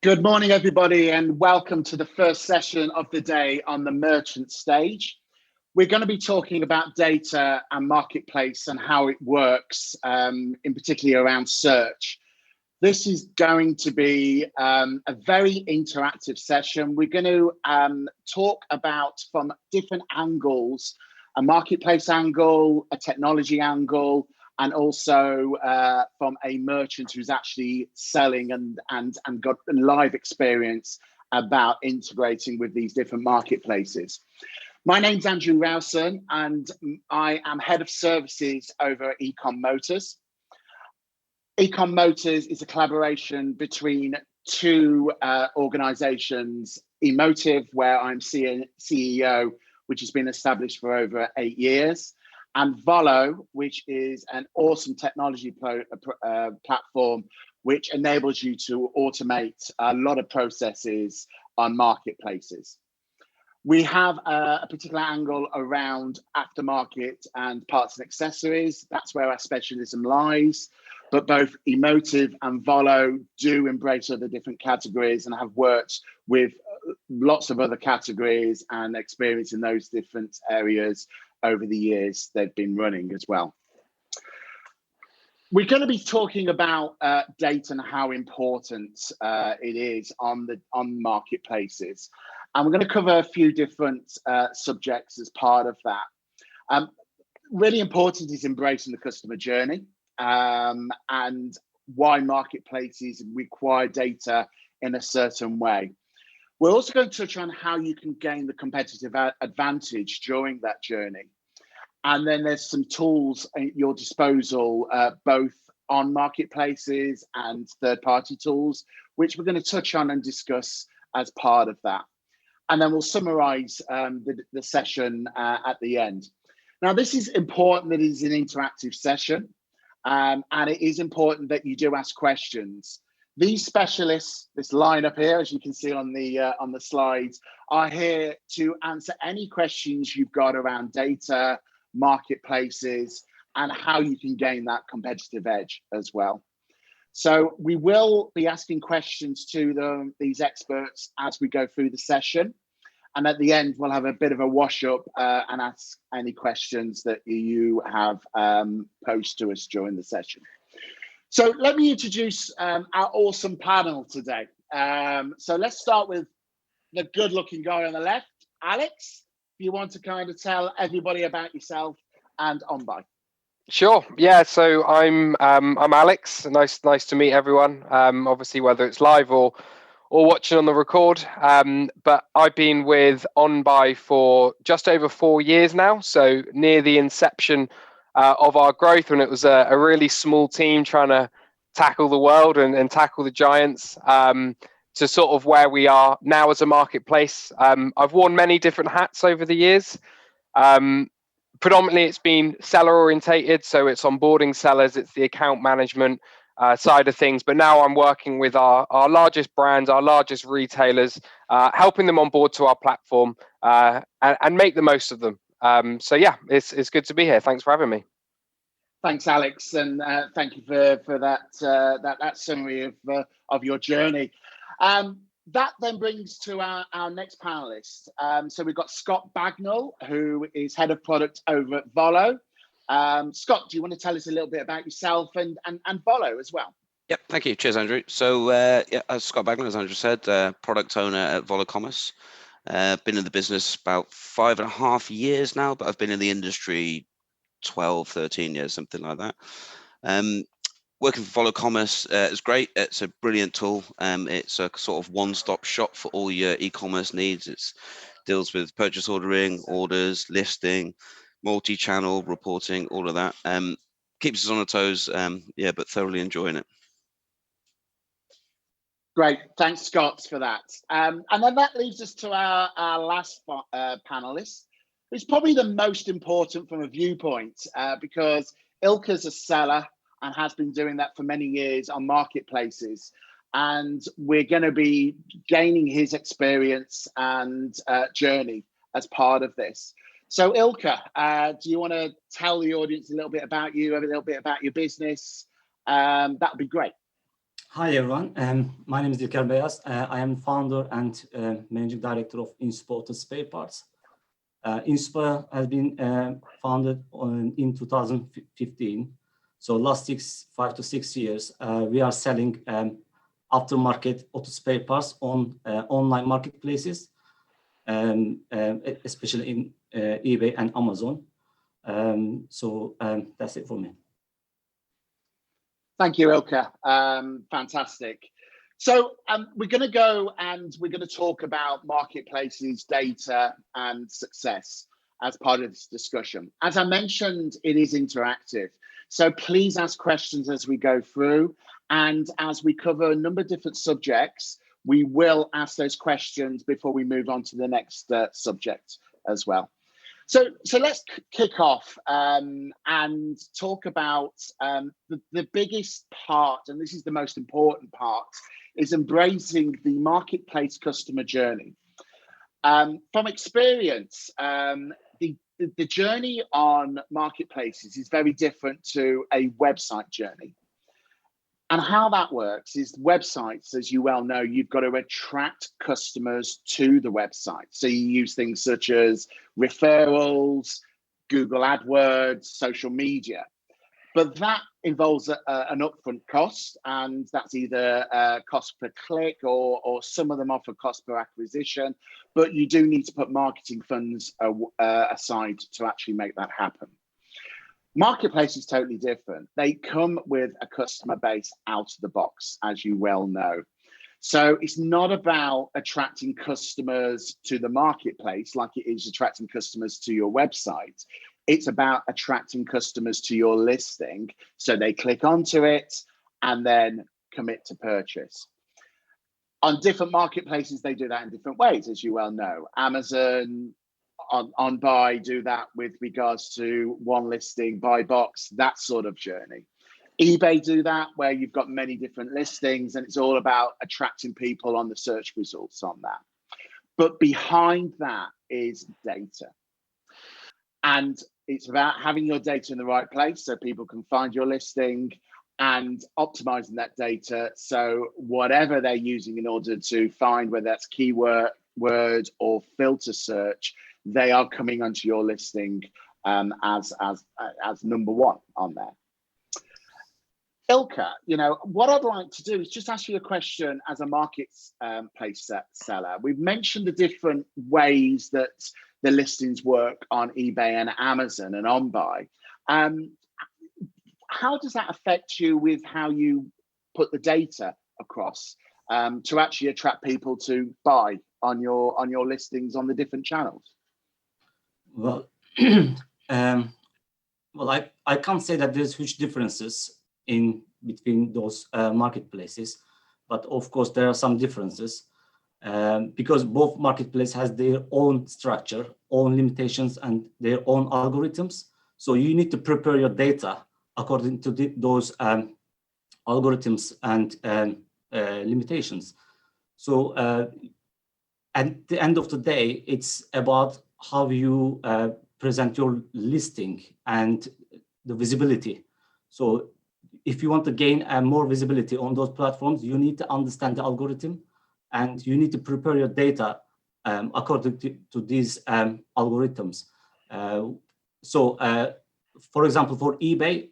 Good morning, everybody, and welcome to the first session of the day on the merchant stage. We're going to be talking about data and marketplace and how it works, in particular around search. This is going to be a very interactive session. We're going to talk about from different angles, a marketplace angle, a technology angle, and also from a merchant who's actually selling and got a live experience about integrating with these different marketplaces. My name's Andrew Rowson, and I am head of services over at Ecom Motors. Ecom Motors is a collaboration between two organizations, Emotive, where I'm CEO, which has been established for over 8 years, and Volo, which is an awesome technology platform which enables you to automate a lot of processes on marketplaces. We have a particular angle around aftermarket and parts and accessories. That's where our specialism lies. But both Emotive and Volo do embrace other different categories and have worked with lots of other categories and experience in those different areas over the years they've been running as well. We're going to be talking about data and how important it is on marketplaces. And we're going to cover a few different subjects as part of that. Really important is embracing the customer journey and why marketplaces require data in a certain way. We're also going to touch on how you can gain the competitive advantage during that journey. And then there's some tools at your disposal, both on marketplaces and third-party tools, which we're going to touch on and discuss as part of that. And then we'll summarize the session at the end. Now, this is important that it is an interactive session, and it is important that you do ask questions. These specialists, this lineup here, as you can see on the slides, are here to answer any questions you've got around data, marketplaces, and how you can gain that competitive edge as well. So we will be asking questions to these experts as we go through the session. And at the end, we'll have a bit of a wash up and ask any questions that you have posed to us during the session. So let me introduce our awesome panel today. So let's start with the good looking guy on the left, Alex. If you want to kind of tell everybody about yourself and OnBuy. Sure. Yeah. So I'm Alex. Nice to meet everyone. Obviously, whether it's live or watching on the record. But I've been with OnBuy for just over 4 years now. So near the inception of our growth, when it was a really small team trying to tackle the world and tackle the giants, to sort of where we are now as a marketplace. I've worn many different hats over the years. Predominantly, it's been seller orientated, so it's onboarding sellers, it's the account management side of things. But now I'm working with our largest brands, our largest retailers, helping them on board to our platform and make the most of them. So yeah, it's good to be here. Thanks for having me. Thanks, Alex, and thank you for that summary of your journey. That then brings to our next panelist. So we've got Scott Bagnall, who is head of product over at Volo. Scott, do you want to tell us a little bit about yourself and Volo as well? Yep, thank you. Cheers, Andrew. So as Scott Bagnall, as Andrew said, product owner at Volo Commerce. Been in the business about 5.5 years now, but I've been in the industry 12, 13 years, something like that. Working for Volo Commerce is great. It's a brilliant tool. It's a sort of one-stop shop for all your e-commerce needs. It deals with purchase ordering, orders, listing, multi-channel reporting, all of that. Keeps us on our toes, but thoroughly enjoying it. Great, thanks Scott for that. And then that leads us to our last panelist, who's probably the most important from a viewpoint because Ilka's a seller and has been doing that for many years on marketplaces. And we're going to be gaining his experience and journey as part of this. So Ilka, do you want to tell the audience a little bit about you, a little bit about your business? That would be great. Hi everyone, my name is Ilka. I am founder and managing director of Inspa Auto Spare Parts. Inspa has been founded in 2015. So last 5 to 6 years, we are selling aftermarket auto spare parts on online marketplaces, especially in eBay and Amazon. That's it for me. Thank you, Ilka. Fantastic. So we're going to go and we're going to talk about marketplaces, data, and success as part of this discussion. As I mentioned, it is interactive. So please ask questions as we go through. And as we cover a number of different subjects, we will ask those questions before we move on to the next subject as well. So let's kick off and talk about the biggest part, and this is the most important part, is embracing the marketplace customer journey. From experience, the journey on marketplaces is very different to a website journey. And how that works is websites, as you well know, you've got to attract customers to the website. So you use things such as referrals, Google AdWords, social media. But that involves an upfront cost, and that's either cost per click or some of them offer cost per acquisition. But you do need to put marketing funds aside to actually make that happen. Marketplace is totally different. They come with a customer base out of the box, as you well know. So it's not about attracting customers to the marketplace like it is attracting customers to your website. It's about attracting customers to your listing so they click onto it and then commit to purchase. On different marketplaces, they do that in different ways, as you well know. Amazon, on buy do that with regards to one listing, buy box, that sort of journey. eBay do that where you've got many different listings and it's all about attracting people on the search results on that. But behind that is data. And it's about having your data in the right place so people can find your listing and optimizing that data. So whatever they're using in order to find, whether that's keyword or filter search, they are coming onto your listing as number one on there. Ilka, what I'd like to do is just ask you a question as a marketplace seller. We've mentioned the different ways that the listings work on eBay and Amazon and OnBuy. How does that affect you with how you put the data across to actually attract people to buy on your listings on the different channels? Well, I can't say that there's huge differences in between those marketplaces, but of course there are some differences because both marketplaces has their own structure, own limitations, and their own algorithms. So you need to prepare your data according to those algorithms and limitations. So at the end of the day, it's about how you present your listing and the visibility. So if you want to gain more visibility on those platforms, you need to understand the algorithm and you need to prepare your data according to these algorithms. For example, for eBay,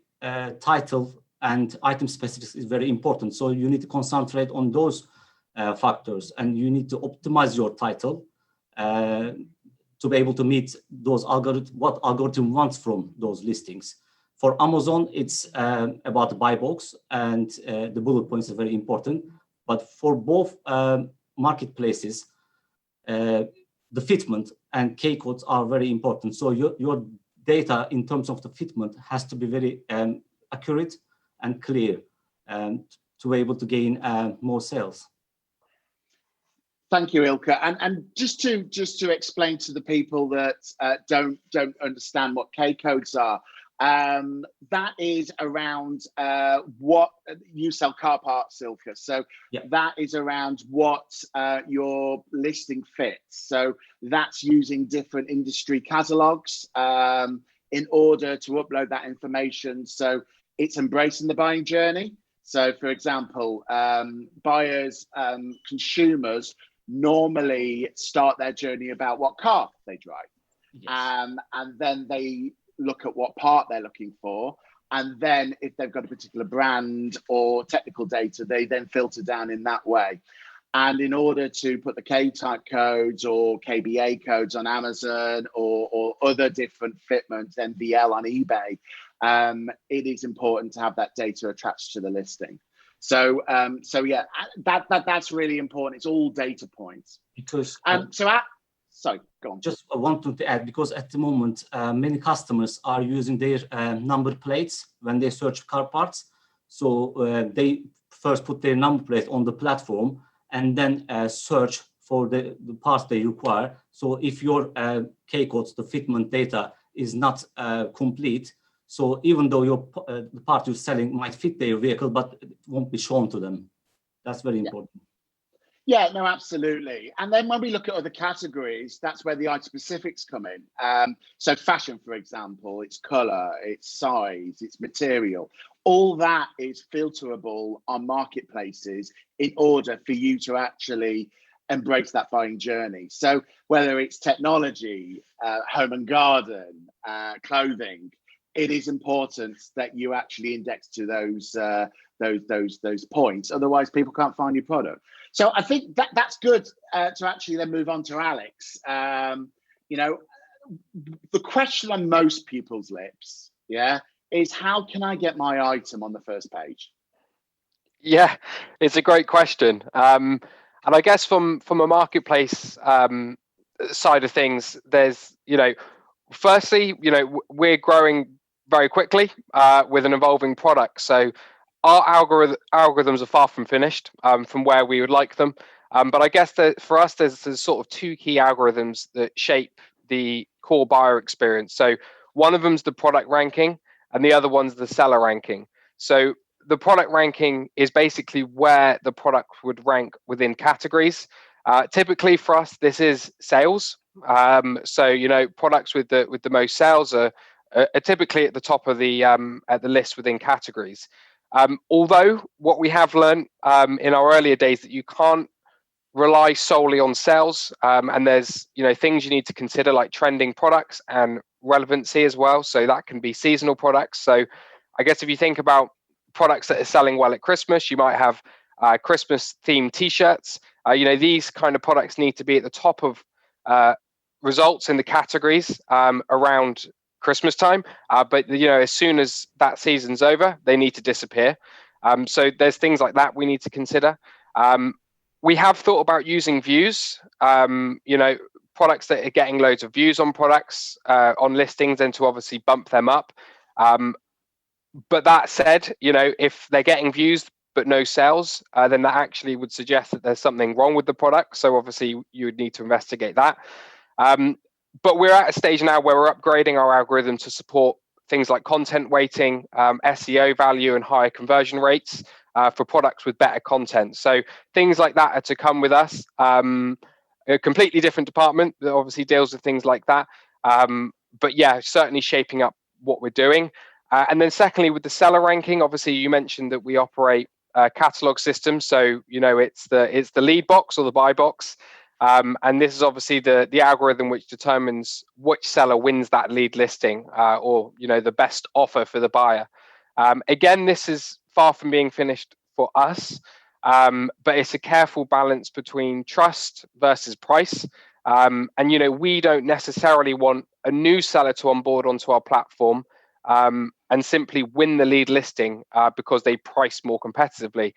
title and item specifics is very important. So you need to concentrate on those factors and you need to optimize your title to be able to meet those what algorithm wants from those listings. For Amazon, it's about the buy box and the bullet points are very important. But for both marketplaces, the fitment and K codes are very important. So your data in terms of the fitment has to be very accurate and clear to be able to gain more sales. Thank you, Ilka. And just to explain to the people that don't understand what K codes are, that is around what you sell car parts, Ilka. So yeah, that is around what your listing fits. So that's using different industry catalogs in order to upload that information. So it's embracing the buying journey. So, for example, buyers, consumers normally start their journey about what car they drive. Yes. And then they look at what part they're looking for. And then if they've got a particular brand or technical data, they then filter down in that way. And in order to put the K-type codes or KBA codes on Amazon or other different fitments, NVL on eBay, it is important to have that data attached to the listing. So, yeah, that's really important. It's all data points. Because sorry, go on. Just wanted to add, because at the moment, many customers are using their number plates when they search car parts. So they first put their number plate on the platform and then search for the parts they require. So if your K codes, the fitment data is not complete, so even though the part you're selling might fit their vehicle, but it won't be shown to them. That's very important. Yeah, no, absolutely. And then when we look at other categories, that's where the item specifics come in. So fashion, for example, it's color, it's size, it's material. All that is filterable on marketplaces in order for you to actually embrace that buying journey. So whether it's technology, home and garden, clothing, it is important that you actually index to those points. Otherwise, people can't find your product. So I think that's good to actually then move on to Alex. You know, the question on most people's lips, is how can I get my item on the first page? Yeah, it's a great question. And I guess from a marketplace side of things, there's, firstly, we're growing very quickly with an evolving product. So our algorithms are far from finished from where we would like them. But I guess that for us, there's sort of two key algorithms that shape the core buyer experience. So one of them's the product ranking and the other one's the seller ranking. So the product ranking is basically where the product would rank within categories. Typically for us, this is sales. So, products with the most sales are typically at the top of the list within categories. Although what we have learned in our earlier days that you can't rely solely on sales, and there's things you need to consider like trending products and relevancy as well. So that can be seasonal products. So I guess if you think about products that are selling well at Christmas, you might have Christmas themed T-shirts. These kind of products need to be at the top of results in the categories around Christmas time, but as soon as that season's over, they need to disappear. So there's things like that we need to consider. We have thought about using views. Products that are getting loads of views on products on listings, and to obviously bump them up. But that said, if they're getting views but no sales, then that actually would suggest that there's something wrong with the product. So obviously you would need to investigate that. But we're at a stage now where we're upgrading our algorithm to support things like content weighting, SEO value, and higher conversion rates for products with better content. So things like that are to come with us. A completely different department that obviously deals with things like that. But yeah, certainly shaping up what we're doing. And then secondly, with the seller ranking, obviously you mentioned that we operate a catalog system. So, it's the lead box or the buy box. And this is obviously the algorithm which determines which seller wins that lead listing or the best offer for the buyer. Again, this is far from being finished for us, but it's a careful balance between trust versus price. And we don't necessarily want a new seller to onboard onto our platform and simply win the lead listing because they price more competitively,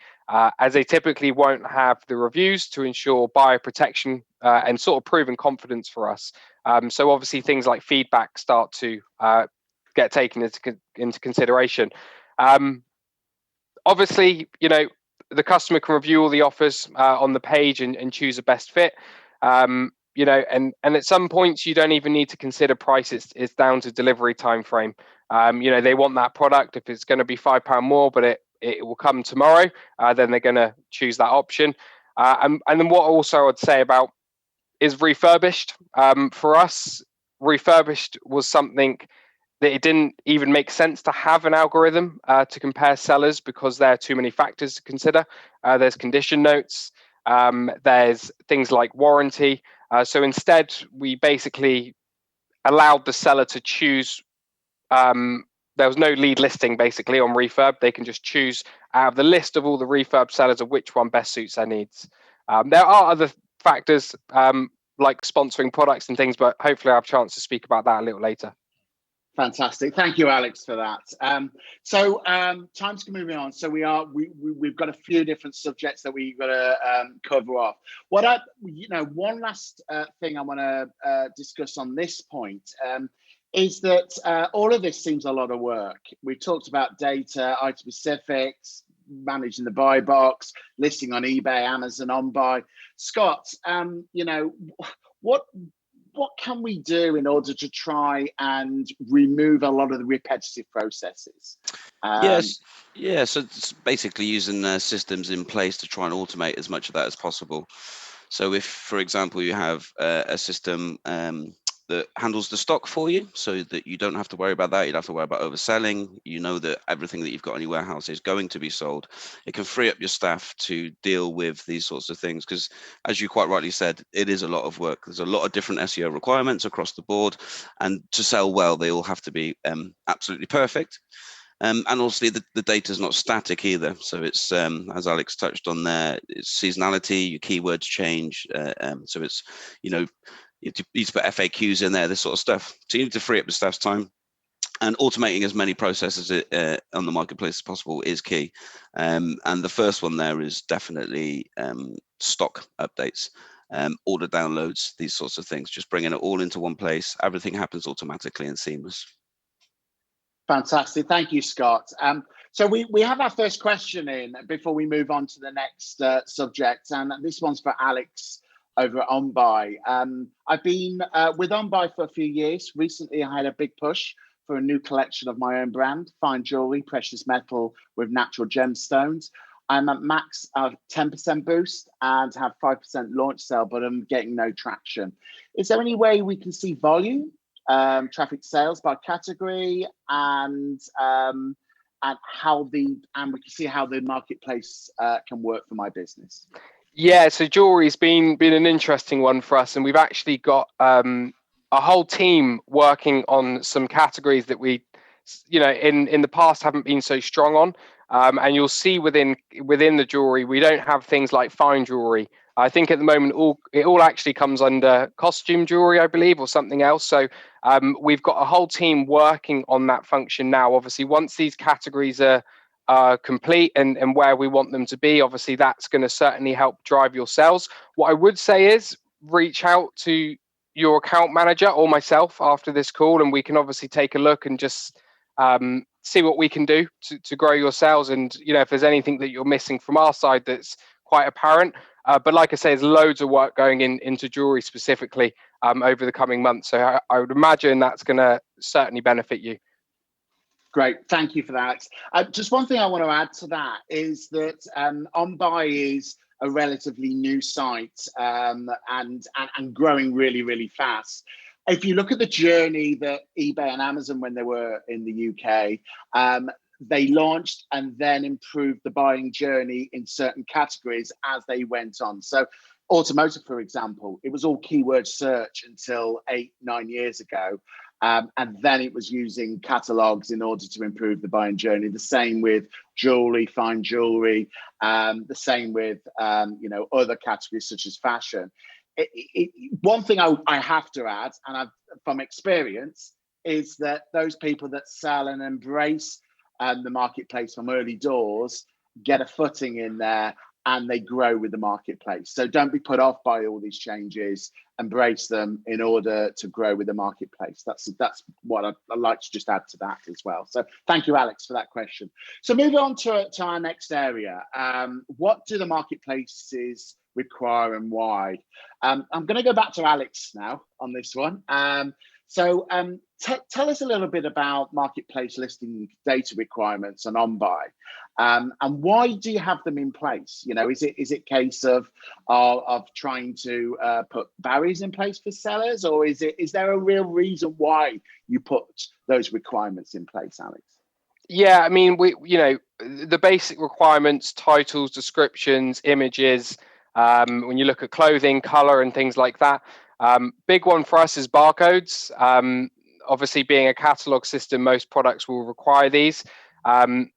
as they typically won't have the reviews to ensure buyer protection and sort of proven confidence for us. So obviously things like feedback start to get taken into consideration. Obviously, the customer can review all the offers on the page and choose a best fit. And at some points you don't even need to consider price. It's down to delivery time frame. They want that product. If it's going to be £5 more, but it will come tomorrow, then they're going to choose that option. And then what also I'd say about is refurbished. For us, refurbished was something that it didn't even make sense to have an algorithm to compare sellers because there are too many factors to consider. There's condition notes, there's things like warranty. So instead, we basically allowed the seller to choose. There was no lead listing basically on Refurb. They can just choose out of the list of all the Refurb sellers of which one best suits their needs. There are other factors like sponsoring products and things, but hopefully I have a chance to speak about that a little later. Fantastic. Thank you, Alex, for that. Time's moving on. So we've got a few different subjects that we've got to cover off. One last thing I want to discuss on this point is that all of this seems a lot of work. We've talked about data, item specifics, managing the buy box, listing on eBay, Amazon, OnBuy. Scott, what can we do in order to try and remove a lot of the repetitive processes? Yes. Yeah. So it's basically using systems in place to try and automate as much of that as possible. So if, for example, you have a system that handles the stock for you so that you don't have to worry about that. You don't have to worry about overselling. You know that everything that you've got in your warehouse is going to be sold. It can free up your staff to deal with these sorts of things because, as you quite rightly said, it is a lot of work. There's a lot of different SEO requirements across the board, and to sell well, they all have to be absolutely perfect. And obviously the data is not static either. So it's, as Alex touched on there, it's seasonality, your keywords change. So it's, you need to put FAQs in there, this sort of stuff. So you need to free up the staff's time. And automating as many processes on the marketplace as possible is key. And the first one there is definitely stock updates, order downloads, these sorts of things. Just bringing it all into one place. Everything happens automatically and seamless. Fantastic. Thank you, Scott. So we have our first question in before we move on to the next subject. And this one's for Alex over at OnBuy. I've been with OnBuy for a few years. Recently, I had a big push for a new collection of my own brand, fine jewelry, precious metal with natural gemstones. I'm at max 10% boost and have 5% launch sale, but I'm getting no traction. Is there any way we can see volume, traffic sales by category, and we can see how the marketplace can work for my business? Yeah, so jewelry's been an interesting one for us, and we've actually got a whole team working on some categories that we, in the past haven't been so strong on. And you'll see within the jewelry, we don't have things like fine jewelry. I think at the moment it all actually comes under costume jewelry, I believe, or something else. So we've got a whole team working on that function now. Obviously, once these categories are complete and where we want them to be, obviously that's going to certainly help drive your sales. What I would say is reach out to your account manager or myself after this call, and we can obviously take a look and just see what we can do to grow your sales. And if there's anything that you're missing from our side that's quite apparent, but like I say, there's loads of work going into jewelry specifically over the coming months. So I would imagine that's going to certainly benefit you. Great, thank you for that. Just one thing I want to add to that is that OnBuy is a relatively new site and growing really, really fast. If you look at the journey that eBay and Amazon, when they were in the UK, they launched and then improved the buying journey in certain categories as they went on. So automotive, for example, it was all keyword search until 8-9 years ago. And then it was using catalogs in order to improve the buying journey. The same with jewelry, fine jewelry, the same with other categories such as fashion. One thing I have to add, and from experience, is that those people that sell and embrace the marketplace from early doors get a footing in there and they grow with the marketplace. So don't be put off by all these changes. Embrace them in order to grow with the marketplace. That's what I'd like to just add to that as well. So thank you, Alex, for that question. So moving on to our next area. What do the marketplaces require and why. I'm going to go back to Alex now on this one. So tell us a little bit about marketplace listing data requirements and on-buy, and why do you have them in place? You know, is it case of trying to put barriers in place for sellers, or is there a real reason why you put those requirements in place, Alex? Yeah, I mean, the basic requirements, titles, descriptions, images. When you look at clothing, color, and things like that. Big one for us is barcodes. Obviously, being a catalog system, most products will require these. Ultimately,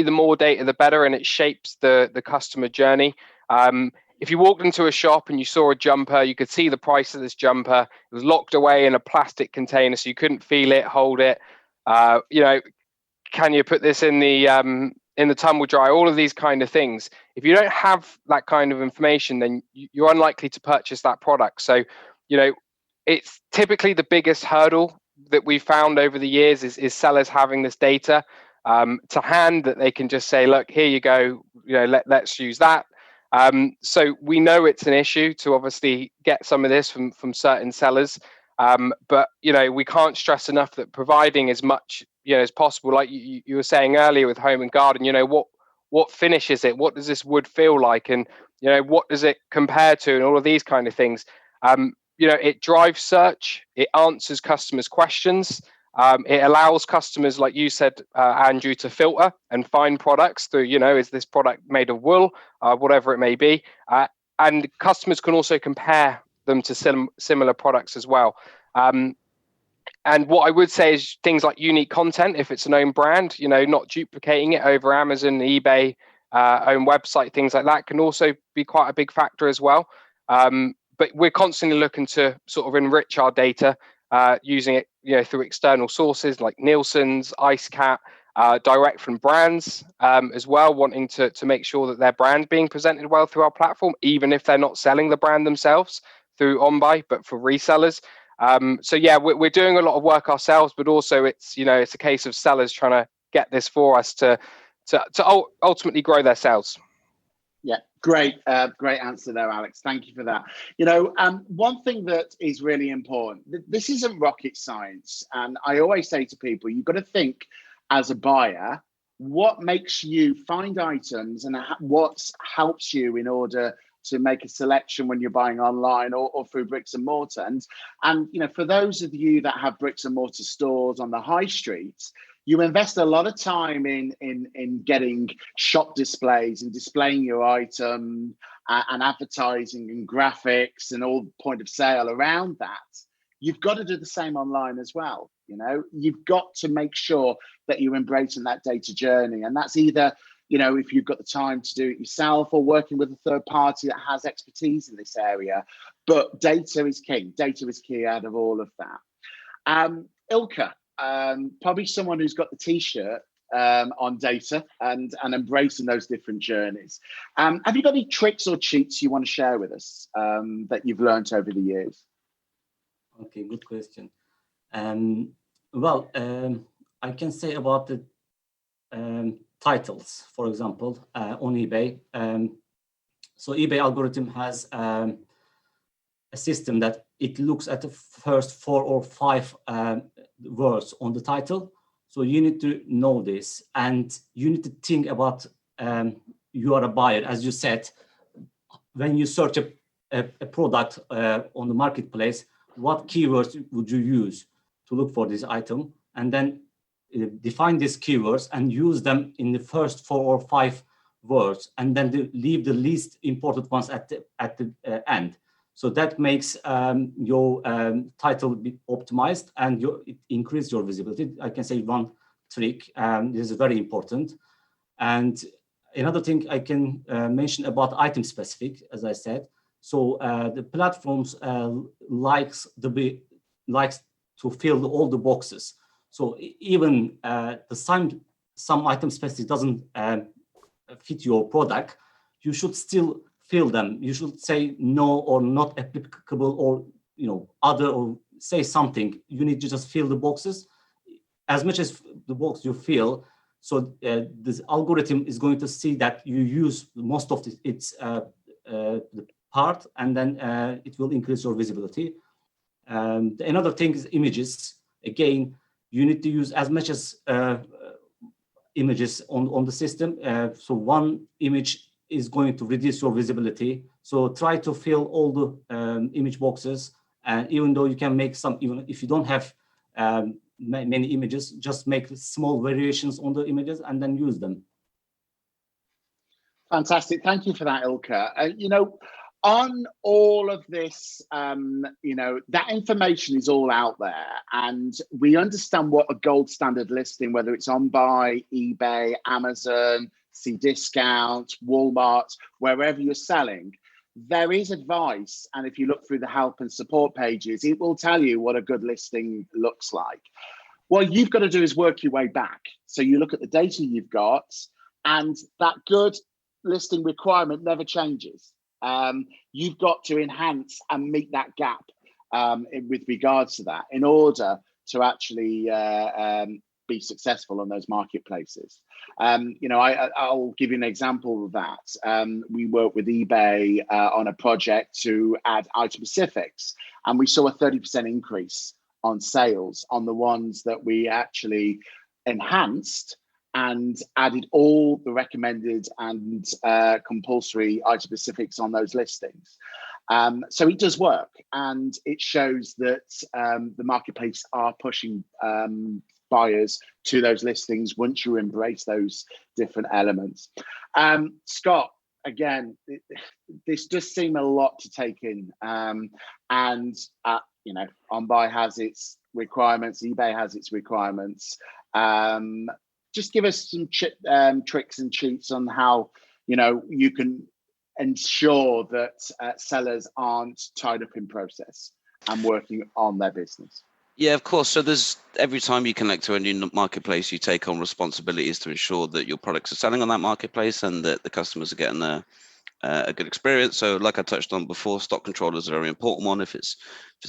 the more data, the better, and it shapes the customer journey. If you walked into a shop and you saw a jumper, you could see the price of this jumper. It was locked away in a plastic container, so you couldn't feel it, hold it. Can you put this in the tumble dryer? All of these kind of things. If you don't have that kind of information, then you're unlikely to purchase that product. So, it's typically the biggest hurdle that we've found over the years is sellers having this data to hand that they can just say, look, here you go, let's use that. So we know it's an issue to obviously get some of this from certain sellers. But we can't stress enough that providing as much as possible, like you were saying earlier with home and garden. What finish is it? What does this wood feel like? And what does it compare to? And all of these kind of things. It drives search. It answers customers' questions. It allows customers, like you said, Andrew, to filter and find products through. Is this product made of wool? Whatever it may be. And customers can also compare them to similar products as well. And what I would say is things like unique content, if it's an own brand, not duplicating it over Amazon, eBay, own website, things like that can also be quite a big factor as well. But we're constantly looking to sort of enrich our data using it, through external sources like Nielsen's, IceCat, direct from brands as well, wanting to make sure that their brand being presented well through our platform, even if they're not selling the brand themselves through on-buy, but for resellers. So yeah, we're doing a lot of work ourselves, but also it's a case of sellers trying to get this for us to ultimately grow their sales. Yeah, great answer there, Alex. Thank you for that. One thing that is really important, this isn't rocket science. And I always say to people, you've got to think as a buyer, what makes you find items and what helps you in order to make a selection when you're buying online or through bricks and mortar. And for those of you that have bricks and mortar stores on the high streets, you invest a lot of time in getting shop displays and displaying your item and advertising and graphics and all point of sale around that. You've got to do the same online as well. You've got to make sure that you're embracing that data journey. And that's either, if you've got the time to do it yourself or working with a third party that has expertise in this area. But data is king. Data is key out of all of that. Ilka, probably someone who's got the T-shirt on data and embracing those different journeys. Have you got any tricks or cheats you want to share with us that you've learned over the years? Okay, good question. I can say about the titles, for example, on eBay. So eBay algorithm has a system that it looks at the first 4 or 5 words on the title. So you need to know this, and you need to think about you are a buyer, as you said. When you search a product on the marketplace, what keywords would you use to look for this item, and then define these keywords and use them in the first 4 or 5 words, and then leave the least important ones at the end. So that makes your title be optimized and it increases your visibility. I can say one trick. This is very important. And another thing I can mention about item specific, as I said. So the platforms likes to fill all the boxes. So even some item specific doesn't fit your product, you should still fill them. You should say no or not applicable or other, or say something. You need to just fill the boxes. As much as the box you fill, So this algorithm is going to see that you use most of its the part, and then it will increase your visibility. Another thing is images. Again, you need to use as much as images on the system. So one image is going to reduce your visibility. So try to fill all the image boxes. And even though you can make some, even if you don't have many images, just make small variations on the images and then use them. Fantastic. Thank you for that, Ilka. On all of this, that information is all out there, and we understand what a gold standard listing, whether it's on buy, eBay, Amazon, Cdiscount, Walmart, wherever you're selling, there is advice. And if you look through the help and support pages, it will tell you what a good listing looks like. What you've got to do is work your way back. So you look at the data you've got, and that good listing requirement never changes. You've got to enhance and meet that gap with regards to that in order to actually be successful on those marketplaces. I'll give you an example of that. We worked with eBay on a project to add item specifics, and we saw a 30% increase on sales on the ones that we actually enhanced and added all the recommended and compulsory item specifics on those listings. So it does work, and it shows that the marketplace are pushing buyers to those listings once you embrace those different elements. Scott, again, this does seem a lot to take in, and OnBuy has its requirements, eBay has its requirements. Just give us some tricks and cheats on how you can ensure that sellers aren't tied up in process and working on their business. Yeah, of course. So there's every time you connect to a new marketplace, you take on responsibilities to ensure that your products are selling on that marketplace and that the customers are getting a good experience. So like I touched on before, stock control is a very important one. If it's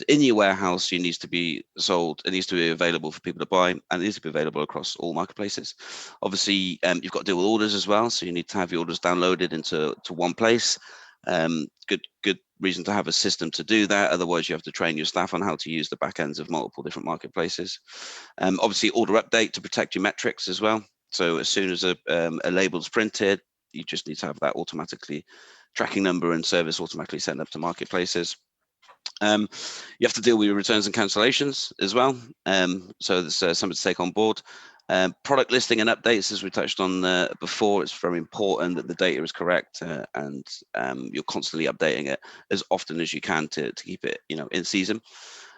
in your warehouse, it needs to be sold, it needs to be available for people to buy, and it needs to be available across all marketplaces. Obviously, you've got to deal with orders as well. So you need to have your orders downloaded into one place. Good reason to have a system to do that. Otherwise, you have to train your staff on how to use the back ends of multiple different marketplaces. Obviously, order update to protect your metrics as well. So as soon as a label is printed, you just need to have that automatically tracking number and service automatically sent up to marketplaces. You have to deal with your returns and cancellations as well. So there's something to take on board. Product listing and updates, as we touched on before, it's very important that the data is correct and you're constantly updating it as often as you can to keep it, in season.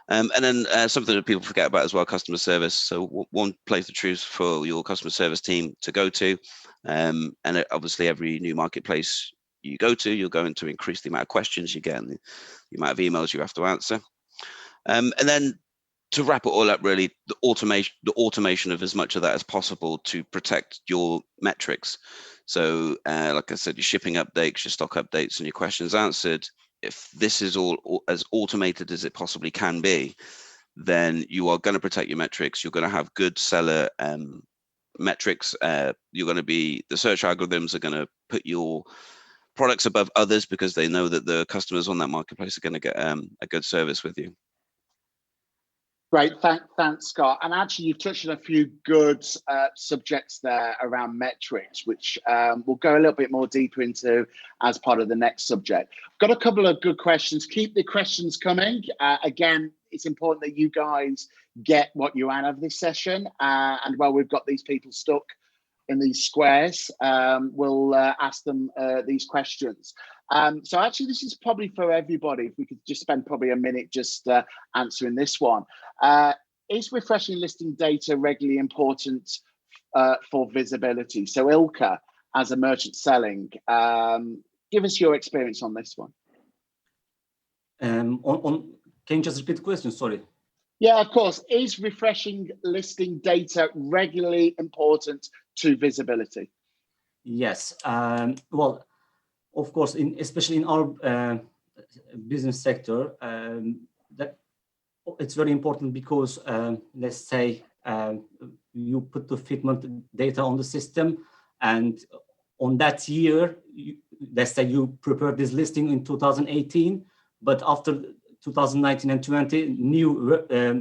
And then something that people forget about as well, customer service. So one place to choose for your customer service team to go to. And obviously every new marketplace you go to, you're going to increase the amount of questions you get and the amount of emails you have to answer. And then to wrap it all up, really, the automation of as much of that as possible to protect your metrics. So like I said, your shipping updates, your stock updates, and your questions answered. If this is all as automated as it possibly can be, then you are going to protect your metrics. You're going to have good seller metrics. You're going to be, the search algorithms are going to put your products above others because they know that the customers on that marketplace are going to get a good service with you. Great, thanks, Scott. And actually, you've touched on a few good subjects there around metrics, which we'll go a little bit more deeper into as part of the next subject. Got a couple of good questions. Keep the questions coming. Again, it's important that you guys get what you out of this session. And while we've got these people stuck in these squares, we'll ask them these questions. So actually, this is probably for everybody. If we could just spend probably a minute just answering this one. Is refreshing listing data regularly important for visibility? So Ilka, as a merchant selling, give us your experience on this one. Can you just repeat the question? Sorry. Yeah, of course. Is refreshing listing data regularly important to visibility? Yes. Well, of course, especially in our business sector, that it's very important because let's say you put the fitment data on the system, and on that year, let's say you prepared this listing in 2018, but after 2019 and 20,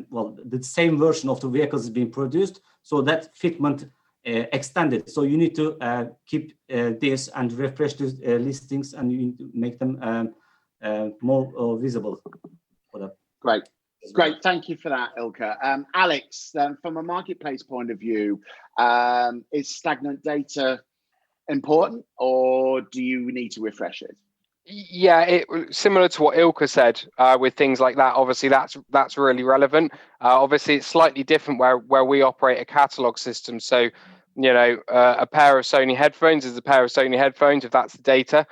the same version of the vehicles is being produced, so that fitment extended. So you need to keep this and refresh the listings, and you need to make them more visible. Great. Thank you for that, Ilka. Alex, from a marketplace point of view, is stagnant data important, or do you need to refresh it? Yeah, similar to what Ilka said with things like that. Obviously, that's really relevant. Obviously, it's slightly different where we operate a catalog system. So, a pair of Sony headphones is a pair of Sony headphones if that's the data.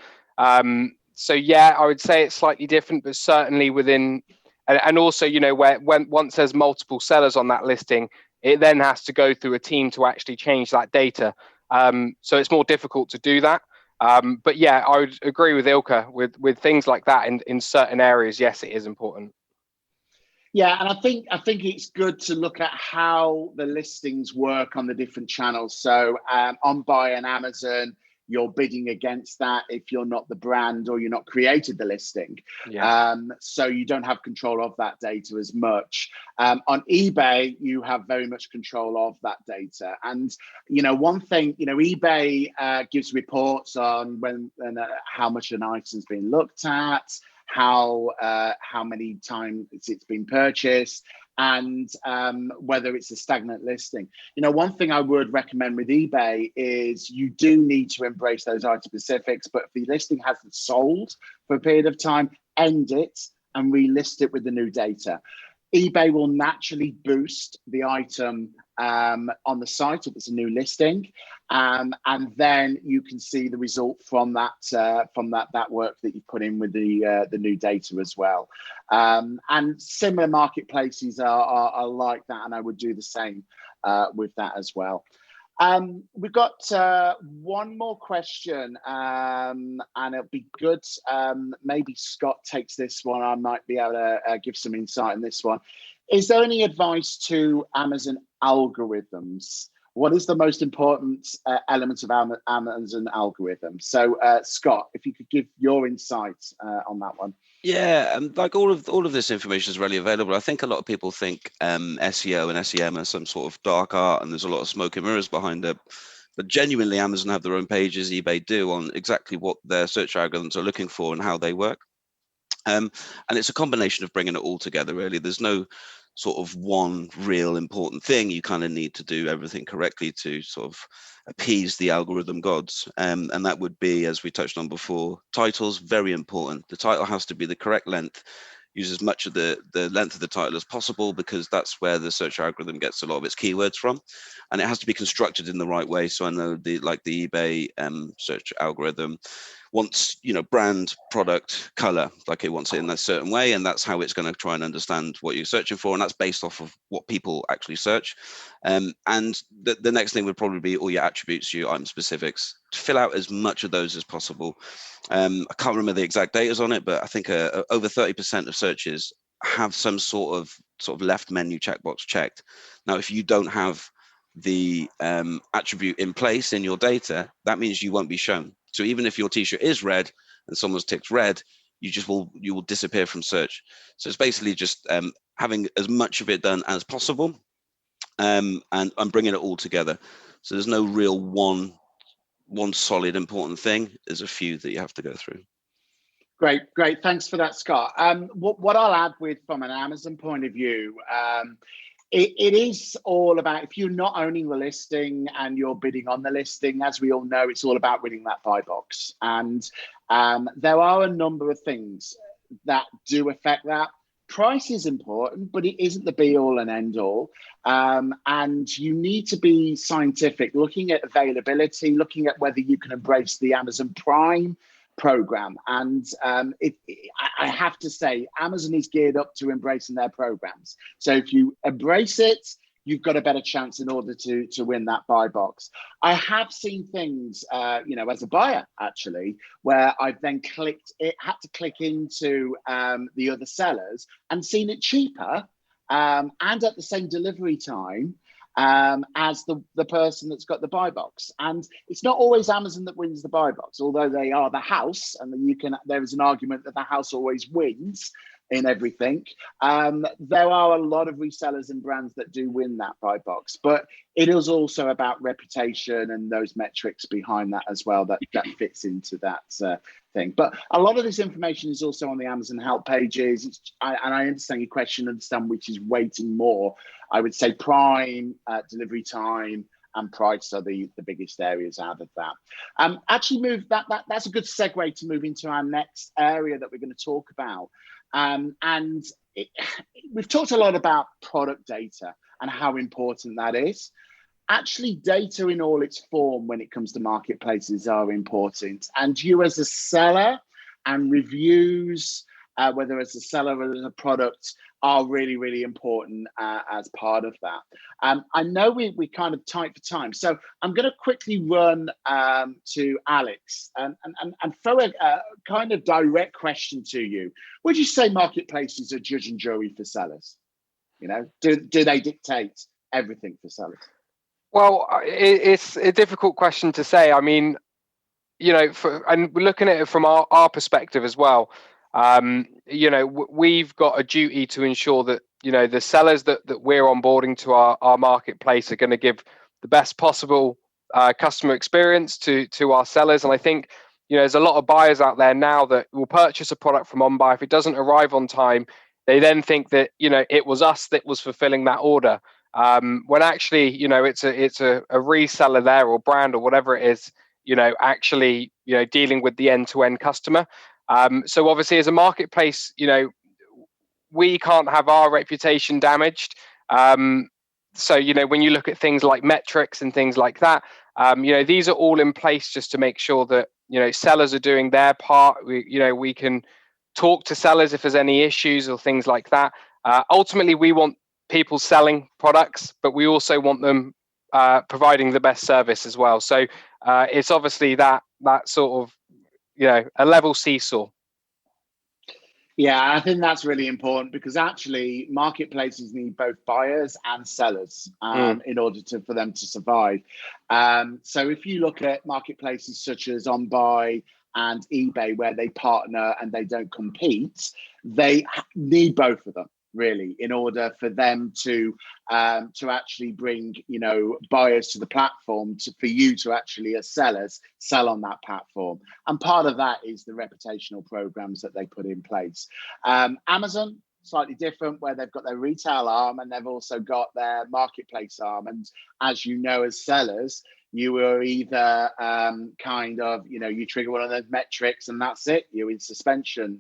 So yeah, I would say it's slightly different, but certainly within, and also once there's multiple sellers on that listing, it then has to go through a team to actually change that data. So it's more difficult to do that. But yeah, I would agree with Ilka with things like that in certain areas. Yes, it is important. Yeah, and I think it's good to look at how the listings work on the different channels. So on Buy and Amazon, you're bidding against that if you're not the brand or you're not created the listing. Yeah. So you don't have control of that data as much. On eBay, you have very much control of that data. And one thing, eBay gives reports on when and how much an item's been looked at, how many times it's been purchased, and whether it's a stagnant listing. One thing I would recommend with eBay is you do need to embrace those item specifics, but if the listing hasn't sold for a period of time, end it and relist it with the new data. eBay will naturally boost the item on the site if it's a new listing, and then you can see the result from that work that you put in with the new data as well. And similar marketplaces are like that, and I would do the same with that as well. We've got one more question, and it'll be good. Maybe Scott takes this one. I might be able to give some insight in this one. Is there any advice to Amazon algorithms? What is the most important element of Amazon algorithms? So, Scott, if you could give your insights on that one. Yeah, like all of this information is readily available. I think a lot of people think SEO and SEM are some sort of dark art, and there's a lot of smoke and mirrors behind it. But genuinely, Amazon have their own pages, eBay do, on exactly what their search algorithms are looking for and how they work. And it's a combination of bringing it all together, really. There's no sort of one real important thing. You kind of need to do everything correctly to sort of appease the algorithm gods. And that would be, as we touched on before, titles, very important. The title has to be the correct length. Use as much of the length of the title as possible, because that's where the search algorithm gets a lot of its keywords from. And it has to be constructed in the right way. So I know the eBay search algorithm wants, brand, product, color, like it wants it in a certain way, and that's how it's going to try and understand what you're searching for, and that's based off of what people actually search. And the next thing would probably be all your attributes, your item specifics. To fill out as much of those as possible. I can't remember the exact data on it, but I think over 30% of searches have some sort of left menu checkbox checked. Now, if you don't have the attribute in place in your data, that means you won't be shown. So even if your t-shirt is red and someone's ticked red, you will disappear from search. So it's basically just having as much of it done as possible, and I'm bringing it all together. So there's no real one solid important thing. There's a few that you have to go through. Great. Thanks for that, Scott. What I'll add from an Amazon point of view, it is all about, if you're not owning the listing and you're bidding on the listing, as we all know, it's all about winning that buy box. And there are a number of things that do affect that. Price is important, but it isn't the be all and end all. And you need to be scientific, looking at availability, looking at whether you can embrace the Amazon Prime program. And I have to say, Amazon is geared up to embracing their programs. So if you embrace it, you've got a better chance in order to win that buy box. I have seen things, as a buyer, actually, where I've then had to click into the other sellers and seen it cheaper and at the same delivery time. as the person that's got the buy box. And it's not always Amazon that wins the buy box, although they are the house, and there is an argument that the house always wins in everything. There are a lot of resellers and brands that do win that buy box, but it is also about reputation and those metrics behind that as well that fits into that thing. But a lot of this information is also on the Amazon help pages. And I understand your question, understand which is weighting more. I would say Prime, delivery time, and price are the biggest areas out of that. Actually, that's a good segue to move into our next area that we're going to talk about. We've talked a lot about product data and how important that is. Actually, data in all its form when it comes to marketplaces are important. And you as a seller and reviews, whether as a seller or as a product, are really, really important as part of that. I know we're kind of tight for time, so I'm going to quickly run to Alex and throw a kind of direct question to you. Would you say marketplaces are judge and jury for sellers? You know, do they dictate everything for sellers? Well, it's a difficult question to say. I mean, you know, and we're looking at it from our perspective as well. You know, we've got a duty to ensure that, you know, the sellers that we're onboarding to our marketplace are going to give the best possible customer experience to our sellers. And I think, you know, there's a lot of buyers out there now that will purchase a product from OnBuy. If it doesn't arrive on time, they then think that, you know, it was us that was fulfilling that order. When actually, you know, it's a reseller there or brand or whatever it is, you know, actually, you know, dealing with the end-to-end customer. So obviously as a marketplace, you know, we can't have our reputation damaged. So, you know, when you look at things like metrics and things like that, you know, these are all in place just to make sure that, you know, sellers are doing their part. We can talk to sellers if there's any issues or things like that. Ultimately, we want people selling products, but we also want them providing the best service as well. So it's obviously that sort of, you know, a level seesaw. Yeah, I think that's really important because actually marketplaces need both buyers and sellers in order for them to survive. So if you look at marketplaces such as OnBuy and eBay, where they partner and they don't compete, they need both of them really in order for them to actually bring, you know, buyers to the platform for you to actually as sellers sell on that platform. And part of that is the reputational programs that they put in place. Amazon, slightly different, where they've got their retail arm and they've also got their marketplace arm. And as you know, as sellers, you are either kind of, you know, you trigger one of those metrics and that's it, you're in suspension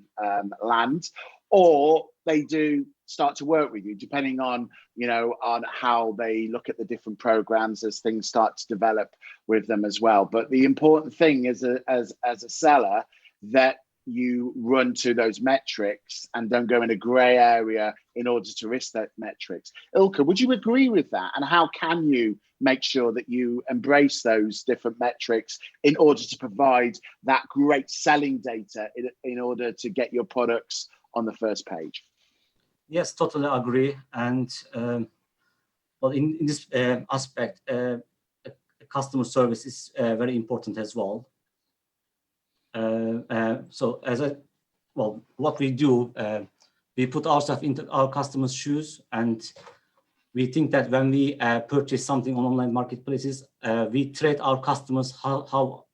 land, or they do start to work with you, depending on, you know, on how they look at the different programs as things start to develop with them as well. But the important thing is as a seller that you run to those metrics and don't go in a gray area in order to risk that metrics. Ilka, would you agree with that? And how can you make sure that you embrace those different metrics in order to provide that great selling data in order to get your products on the first page? Yes, totally agree. And well, in this aspect, customer service is very important as well. So what we do, we put ourselves into our customers' shoes, and we think that when we purchase something on online marketplaces, we treat our customers how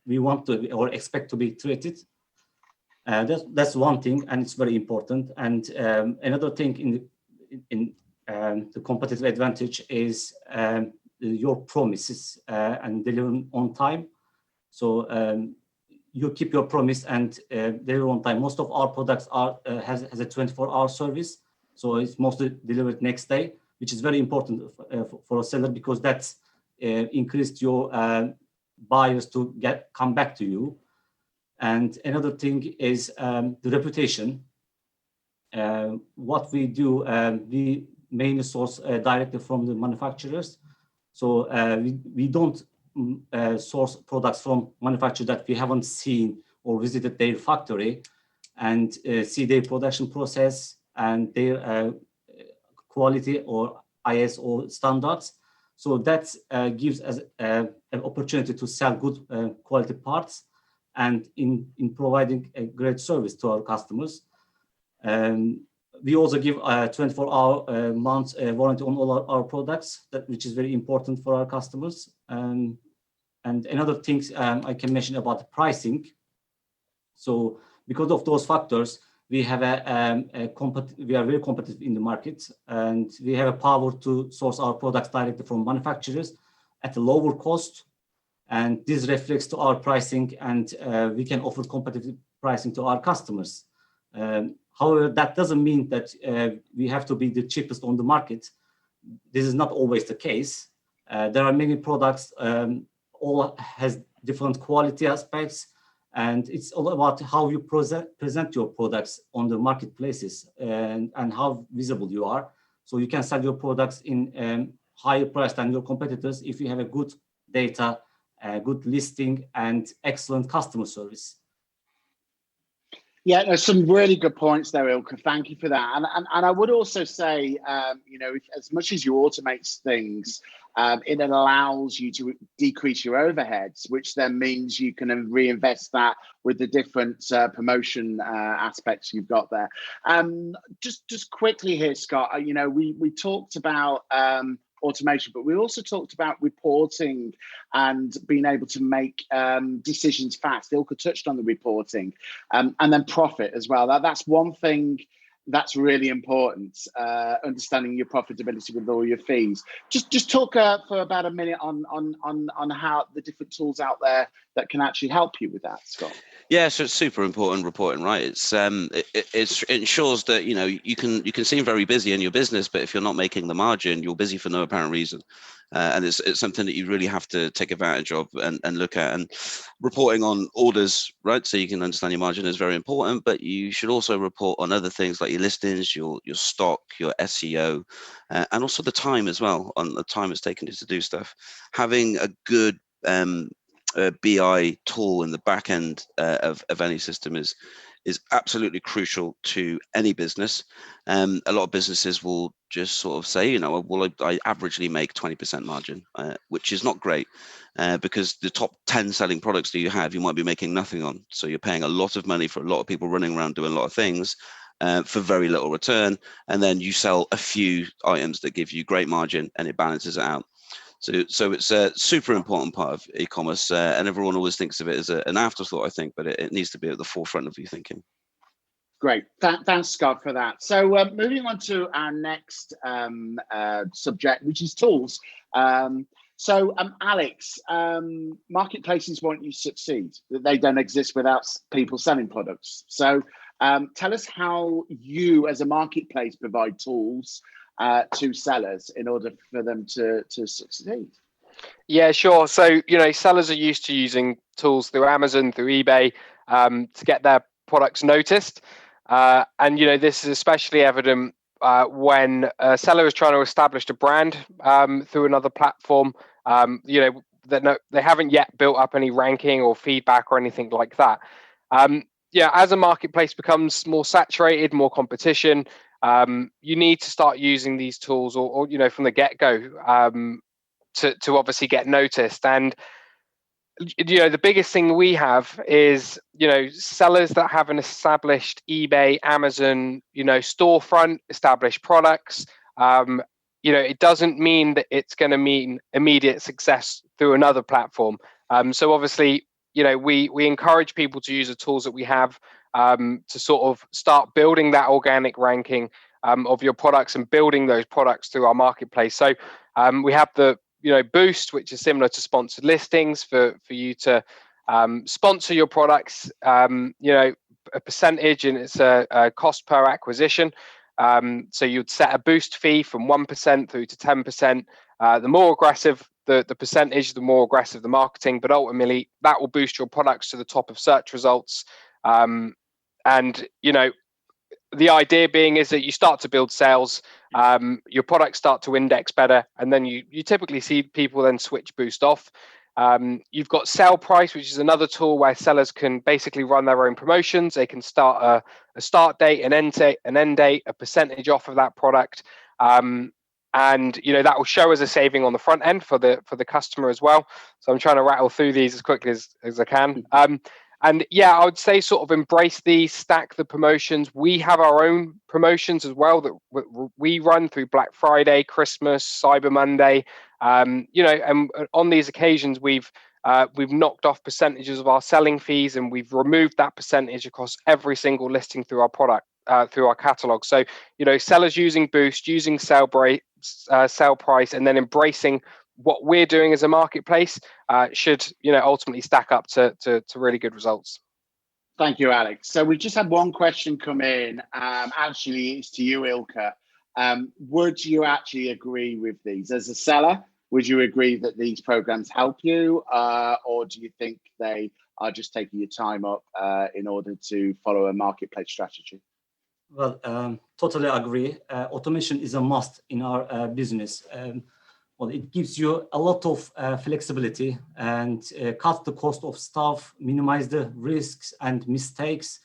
we want to or expect to be treated. That's one thing, and it's very important. And another thing in the competitive advantage is your promises and delivering on time. So you keep your promise and deliver on time. Most of our products has a 24-hour service, so it's mostly delivered next day, which is very important for a seller because that's increased your buyers to come back to you. And another thing is the reputation. What we do, we mainly source directly from the manufacturers. So we don't source products from manufacturers that we haven't seen or visited their factory and see their production process and their quality or ISO standards. So that gives us an opportunity to sell good quality parts and in providing a great service to our customers. We also give 24-hour months warranty on all our products, which is very important for our customers. And another thing I can mention about the pricing. So because of those factors, we have we are very competitive in the market, and we have a power to source our products directly from manufacturers at a lower cost. And this reflects to our pricing, and we can offer competitive pricing to our customers. However, that doesn't mean that we have to be the cheapest on the market. This is not always the case. There are many products, all has different quality aspects, and it's all about how you present your products on the marketplaces and how visible you are. So you can sell your products in higher price than your competitors if you have a good data, good listing, and excellent customer service. Yeah, there's some really good points there, Ilka. Thank you for that. And I would also say, as much as you automate things, it allows you to decrease your overheads, which then means you can reinvest that with the different promotion aspects you've got there. Just quickly here, Scott, we talked about automation, but we also talked about reporting and being able to make decisions fast. Ilka touched on the reporting, and then profit as well. That's one thing that's really important, understanding your profitability with all your fees. Just talk for about a minute on how the different tools out there that can actually help you with that, Scott. Yeah, so it's super important reporting, right? It ensures that you can seem very busy in your business, but if you're not making the margin, you're busy for no apparent reason. And it's something that you really have to take advantage of and look at. And reporting on orders, right, so you can understand your margin is very important, but you should also report on other things like your listings, your stock, your SEO, and also the time as well, on the time it's taken you to do stuff. Having a good BI tool in the back end of any system is absolutely crucial to any business. A lot of businesses will just sort of say, well, I averagely make 20% margin, which is not great, because the top 10 selling products that you have, you might be making nothing on. So you're paying a lot of money for a lot of people running around doing a lot of things for very little return. And then you sell a few items that give you great margin and it balances it out. So it's a super important part of e-commerce, and everyone always thinks of it as an afterthought, I think, but it needs to be at the forefront of your thinking. Great, thanks, Scott, for that. So moving on to our next subject, which is tools. So Alex, marketplaces want you to succeed. They don't exist without people selling products. So tell us how you, as a marketplace, provide tools to sellers in order for them to succeed. Yeah, sure. So, sellers are used to using tools through Amazon, through eBay, to get their products noticed. And, this is especially evident when a seller is trying to establish a brand through another platform. They haven't yet built up any ranking or feedback or anything like that. As a marketplace becomes more saturated, more competition, you need to start using these tools or from the get-go to obviously get noticed. And the biggest thing we have is sellers that have an established eBay, Amazon storefront, established products. It doesn't mean that it's going to mean immediate success through another platform. So obviously we encourage people to use the tools that we have to sort of start building that organic ranking of your products and building those products through our marketplace. So we have the Boost, which is similar to sponsored listings for you to sponsor your products, a percentage, and it's a cost per acquisition. So you'd set a boost fee from 1% through to 10%. The more aggressive the percentage, the more aggressive the marketing, but ultimately that will boost your products to the top of search results. And the idea being is that you start to build sales, your products start to index better, and then you typically see people then switch Boost off. You've got Sell Price, which is another tool where sellers can basically run their own promotions. They can start a start date, an end date, a percentage off of that product. and that will show as a saving on the front end for the customer as well. So I'm trying to rattle through these as quickly as I can. And yeah, I would say sort of embrace these, stack the promotions. We have our own promotions as well that we run through Black Friday, Christmas, Cyber Monday. And on these occasions, we've knocked off percentages of our selling fees, and we've removed that percentage across every single listing through our product, through our catalog. So, sellers using Boost, using sale price, and then embracing what we're doing as a marketplace should, ultimately stack up to really good results. Thank you, Alex. So we just had one question come in. Actually, it's to you, Ilka. Would you actually agree with these? As a seller, would you agree that these programs help you, or do you think they are just taking your time up in order to follow a marketplace strategy? Well, totally agree. Automation is a must in our business. Well, it gives you a lot of flexibility and cut the cost of staff, minimize the risks and mistakes.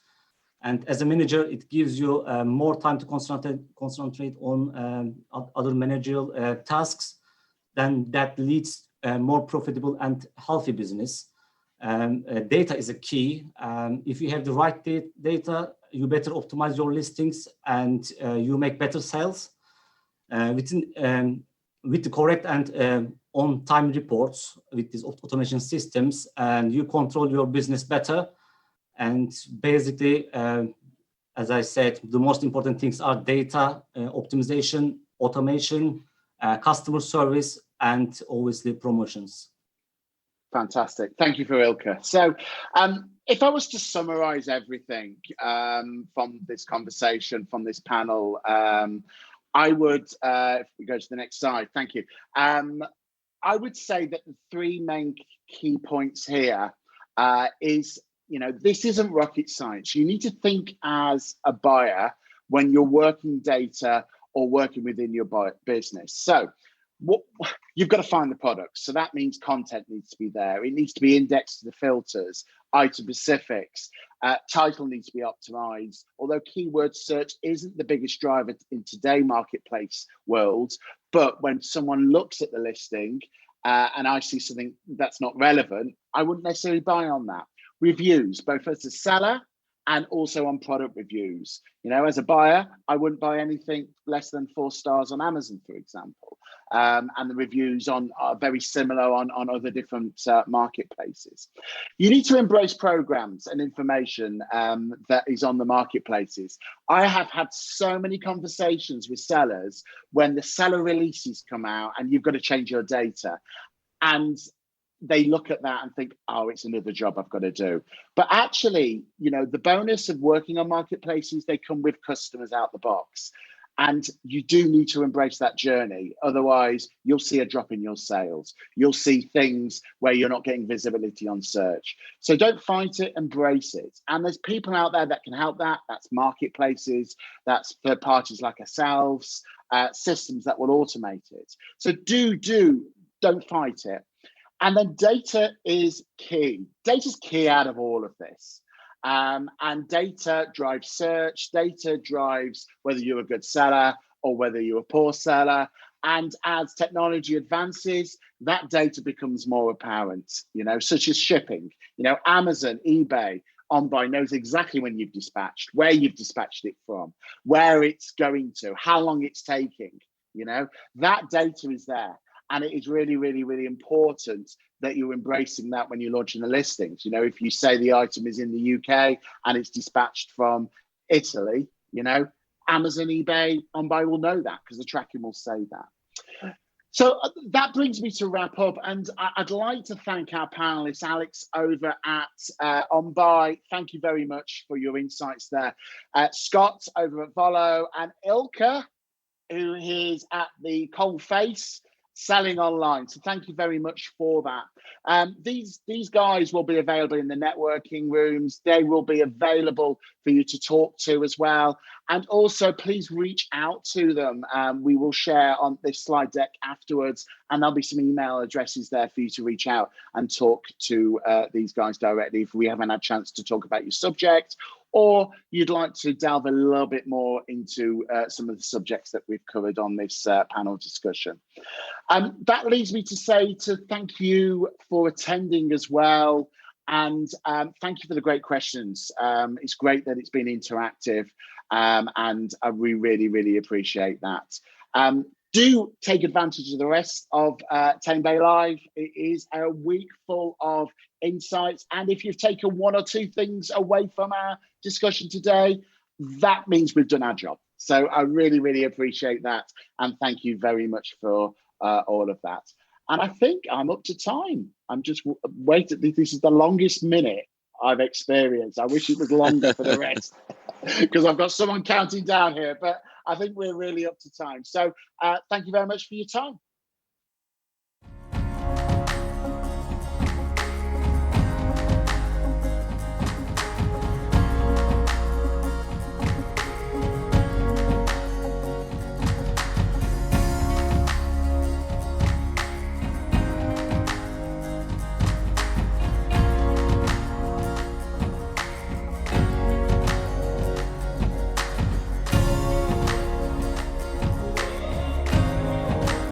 And as a manager, it gives you more time to concentrate on other managerial tasks. Then that leads more profitable and healthy business. Data is a key. If you have the right data, you better optimize your listings and you make better sales. With the correct and on-time reports with these automation systems, and you control your business better. And basically, as I said, the most important things are data, optimization, automation, customer service, and obviously promotions. Fantastic. Thank you for Ilka. So if I was to summarize everything from this conversation, from this panel, I would, if we go to the next slide, thank you. I would say that the three main key points here is, this isn't rocket science. You need to think as a buyer when you're working data or working within your business. So you've got to find the products. So that means content needs to be there. It needs to be indexed to the filters, item specifics, title needs to be optimized. Although keyword search isn't the biggest driver in today's marketplace world, but when someone looks at the listing and I see something that's not relevant, I wouldn't necessarily buy on that. Reviews, both as a seller and also on product reviews. As a buyer, I wouldn't buy anything less than 4 stars on Amazon, for example. And the reviews are very similar on other different marketplaces. You need to embrace programs and information that is on the marketplaces. I have had so many conversations with sellers when the seller releases come out and you've got to change your data. And they look at that and think, oh, it's another job I've got to do. But actually, the bonus of working on marketplaces, they come with customers out the box. And you do need to embrace that journey. Otherwise, you'll see a drop in your sales. You'll see things where you're not getting visibility on search. So don't fight it, embrace it. And there's people out there that can help that. That's marketplaces, that's third parties like ourselves, systems that will automate it. So don't fight it. And then data is key. Data is key out of all of this. And data drives search, data drives whether you're a good seller or whether you're a poor seller. And as technology advances, that data becomes more apparent, such as shipping. Amazon, eBay, OnBuy knows exactly when you've dispatched, where you've dispatched it from, where it's going to, how long it's taking. That data is there. And it is really, really, really important that you're embracing that when you're launching the listings. If you say the item is in the UK and it's dispatched from Italy, Amazon, eBay, OnBuy will know that because the tracking will say that. So that brings me to wrap up. And I'd like to thank our panelists, Alex over at OnBuy. Thank you very much for your insights there. Scott over at Volo, and Ilka, who is at the Cold Face selling online. So thank you very much for that. These guys will be available in the networking rooms. They will be available for you to talk to as well. And also please reach out to them. We will share on this slide deck afterwards, and there'll be some email addresses there for you to reach out and talk to these guys directly if we haven't had a chance to talk about your subject, or you'd like to delve a little bit more into some of the subjects that we've covered on this panel discussion. That leads me to say thank you for attending as well. And thank you for the great questions. It's great that it's been interactive, and we really, really appreciate that. Do take advantage of the rest of Tamebay Live. It is a week full of insights. And if you've taken one or two things away from our discussion today, that means we've done our job. So I really, really appreciate that. And thank you very much for all of that. And I think I'm up to time. I'm just waiting. This is the longest minute I've experienced. I wish it was longer for the rest because I've got someone counting down here, but I think we're really up to time. So thank you very much for your time.